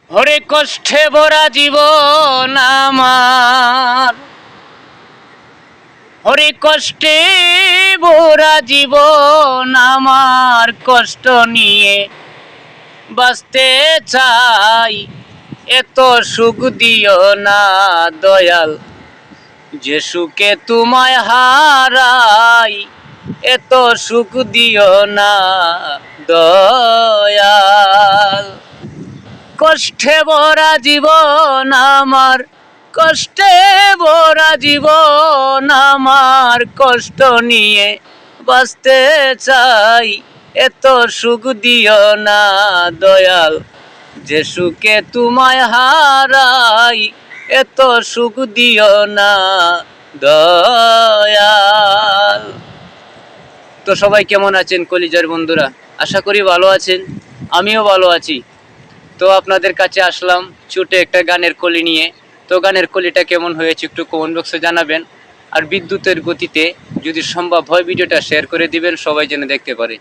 হরে কষ্টে ভরা জীবন আমার, হরে কষ্টে ভরা জীবন আমার, কষ্ট নিয়ে বাঁচতে চাই। এত সুখ দিও না দয়াল, যে সুখে তোমায় হারাই। এত সুখ দিও না দয়াল। কষ্টে ভরা জীবন আমার, কষ্টে ভরা জীবন আমার, কষ্ট নিয়ে বাঁচতে চাই। এত সুখ দিও না দয়াল, যে সুখে তোমায় হারাই। এত সুখ দিও না দয়াল। তো সবাই কেমন আছেন কলিজার বন্ধুরা? আশা করি ভালো আছেন, আমিও ভালো আছি। তো আপনাদের কাছে আসলাম ছোট একটা গানের কলি নিয়ে। তো গানের কলিটা কেমন হয়েছে একটু কমেন্ট বক্সে জানাবেন। আর বিদ্যুতের গতিতে যদি সম্ভব হয় ভিডিওটা শেয়ার করে দিবেন, সবাই যেন দেখতে পারে।